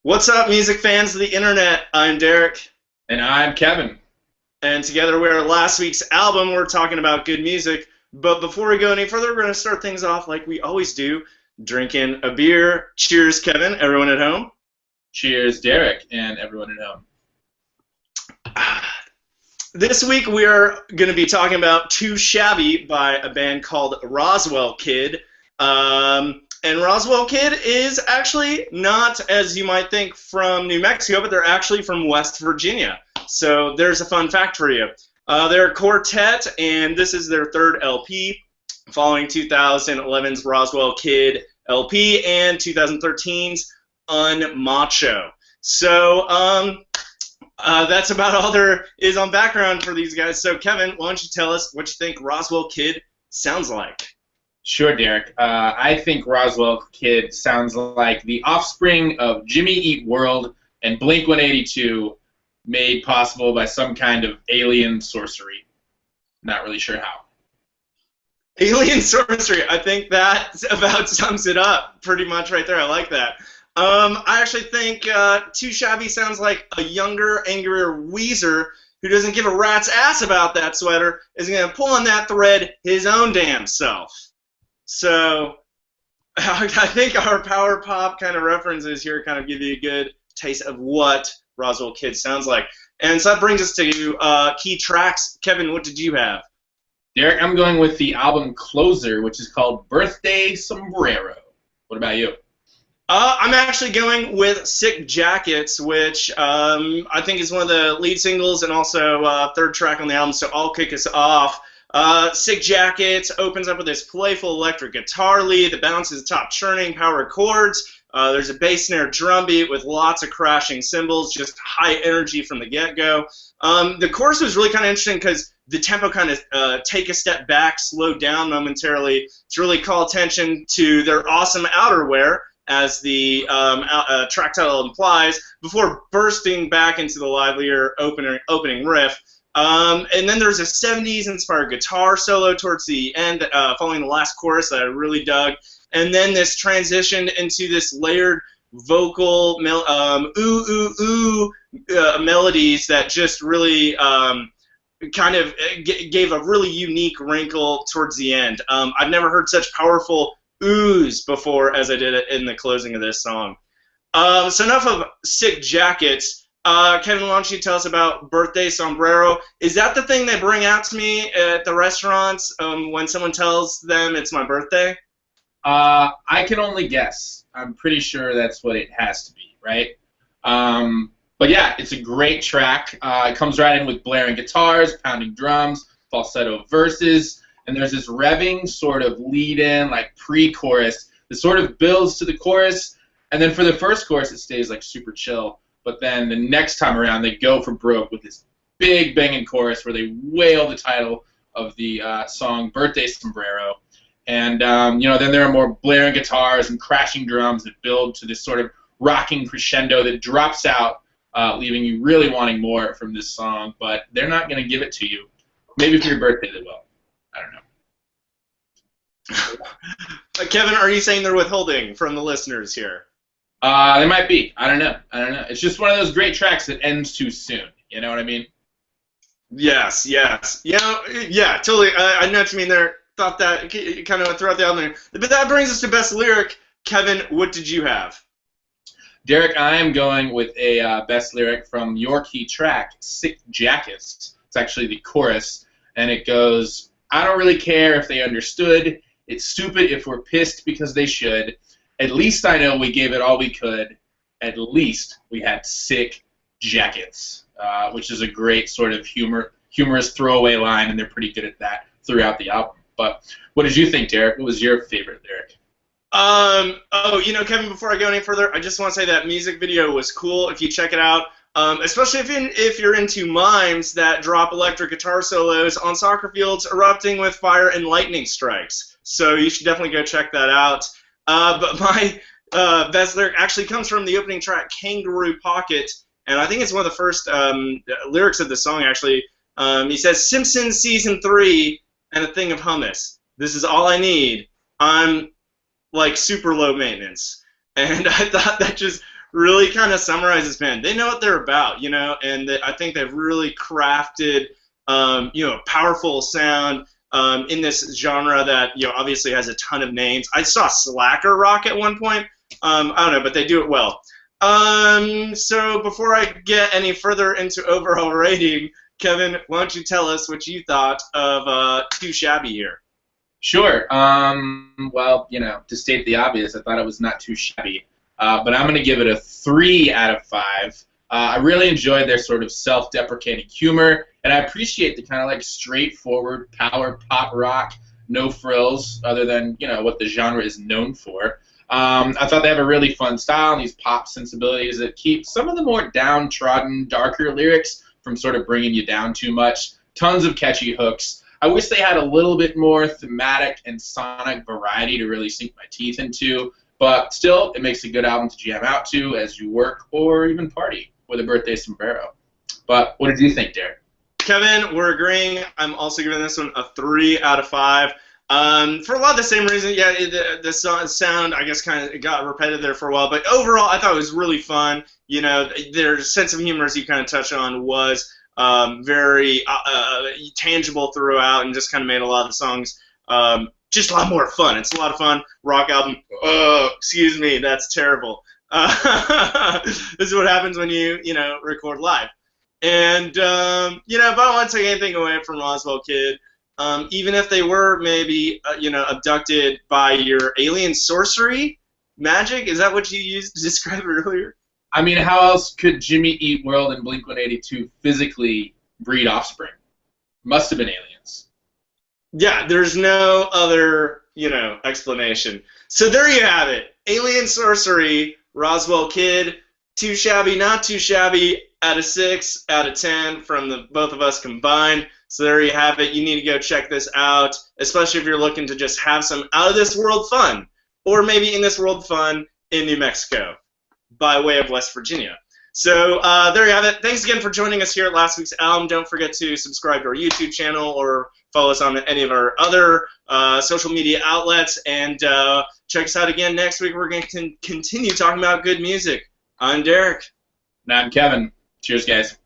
What's up, music fans of the internet? I'm Derek, And I'm Kevin. and together we're last week's album. We're talking about good music. But before we go any further, we're going to start things off like we always do, drinking a beer. Cheers, Kevin. Everyone at home. Cheers, Derek, and everyone at home. This week we are going to be talking about Too Shabby by a band called Rozwell Kid. And Rozwell Kid is actually not, as you might think, from New Mexico, but they're actually from West Virginia. So there's a fun fact for you. They're a quartet, and this is their third LP, following 2011's Rozwell Kid LP and 2013's Unmacho. So that's about all there is on background for these guys. So Kevin, why don't you tell us what you think Rozwell Kid sounds like? Sure, Derek. I think Rozwell Kid sounds like the offspring of Jimmy Eat World and Blink-182 made possible by some kind of alien sorcery. Not really sure how. Alien sorcery. I think that about sums it up pretty much right there. I like that. I actually think Too Shabby sounds like a younger, angrier Weezer who doesn't give a rat's ass about that sweater is going to pull on that thread his own damn self. So I think our power pop kind of references here kind of give you a good taste of what Rozwell Kid sounds like. And so that brings us to key tracks. Kevin, what did you have? Derek, I'm going with the album closer, which is called Birthday Sombrero. What about you? I'm actually going with Sick Jackets, which I think is one of the lead singles and also third track on the album, so I'll kick us off. Sick Jackets opens up with this playful electric guitar lead that bounces top churning power chords. There's a bass snare drum beat with lots of crashing cymbals, just high energy from the get-go. The chorus was really kind of interesting because the tempo kind of take a step back, slow down momentarily to really call attention to their awesome outerwear, as the track title implies, before bursting back into the livelier opening riff. And then there's a 70s inspired guitar solo towards the end, following the last chorus that I really dug. And then this transitioned into this layered vocal melodies that just really kind of gave a really unique wrinkle towards the end. I've never heard such powerful oohs before as I did it in the closing of this song. So enough of Sick Jackets. Kevin, why don't you tell us about Birthday Sombrero? Is that the thing they bring out to me at the restaurants when someone tells them it's my birthday? I can only guess. I'm pretty sure that's what it has to be, right? But yeah, it's a great track. It comes right in with blaring guitars, pounding drums, falsetto verses, and there's this revving sort of lead-in, like pre-chorus, that sort of builds to the chorus, and then for the first chorus it stays like super chill, but then the next time around they go for broke with this big banging chorus where they wail the title of the song Birthday Sombrero, and then there are more blaring guitars and crashing drums that build to this sort of rocking crescendo that drops out, leaving you really wanting more from this song, but they're not going to give it to you. Maybe for your birthday they will. I don't know. Kevin, are you saying they're withholding from the listeners here? They might be. I don't know. It's just one of those great tracks that ends too soon. You know what I mean? Yes. Yeah, totally. I know what you mean there. Thought that kind of throughout the album. But that brings us to Best Lyric. Kevin, what did you have? Derek, I am going with a Best Lyric from your key track, Sick Jackets. It's actually the chorus, and it goes, I don't really care if they understood. It's stupid if we're pissed because they should. At least I know we gave it all we could. At least we had sick jackets, which is a great sort of humorous throwaway line, and they're pretty good at that throughout the album. But what did you think, Derek? What was your favorite lyric? Kevin, before I go any further, I just want to say that music video was cool. If you check it out, especially if you're into mimes that drop electric guitar solos on soccer fields erupting with fire and lightning strikes. So you should definitely go check that out. But my best lyric actually comes from the opening track, Kangaroo Pocket, and I think it's one of the first lyrics of the song, actually. He says, Simpsons Season 3 and a thing of hummus. This is all I need. I'm like super low maintenance. And I thought that just really kind of summarizes this band. They know what they're about, and I think they've really crafted, a powerful sound in this genre that, obviously has a ton of names. I saw Slacker rock at one point. I don't know, but they do it well. So before I get any further into overall rating, Kevin, why don't you tell us what you thought of Too Shabby here? Sure. Well, to state the obvious, I thought it was not too shabby. But I'm going to give it a 3 out of 5. I really enjoyed their sort of self-deprecating humor, and I appreciate the kind of like straightforward power pop rock, no frills, other than what the genre is known for. I thought they have a really fun style and these pop sensibilities that keep some of the more downtrodden, darker lyrics from sort of bringing you down too much. Tons of catchy hooks. I wish they had a little bit more thematic and sonic variety to really sink my teeth into, but still, it makes a good album to jam out to as you work or even party with a birthday sombrero. But what did you think, Derek? Kevin, we're agreeing. I'm also giving this one a 3 out of 5. For a lot of the same reasons. Yeah, the sound, I guess, kind of got repetitive there for a while, but overall, I thought it was really fun. Their sense of humor, as you kind of touched on, was very tangible throughout, and just kind of made a lot of the songs just a lot more fun. It's a lot of fun. Rock album. Oh, excuse me, that's terrible. This is what happens when you record live. And if I want to take anything away from Rozwell Kid, even if they were maybe abducted by your alien sorcery magic, is that what you used to describe it earlier? I mean, how else could Jimmy Eat World and Blink-182 physically breed offspring? Must have been aliens. Yeah, there's no other, explanation. So there you have it. Alien sorcery, Rozwell Kid, Too Shabby, Not Too Shabby, out of 6 out of 10 from the both of us combined. So there you have it. You need to go check this out, especially if you're looking to just have some out-of-this-world fun, or maybe in-this-world fun in New Mexico, by way of West Virginia. So there you have it. Thanks again for joining us here at Last Week's Album. Don't forget to subscribe to our YouTube channel or follow us on any of our other social media outlets. And check us out again next week. We're going to continue talking about good music. I'm Derek. And I'm Kevin. Cheers, guys.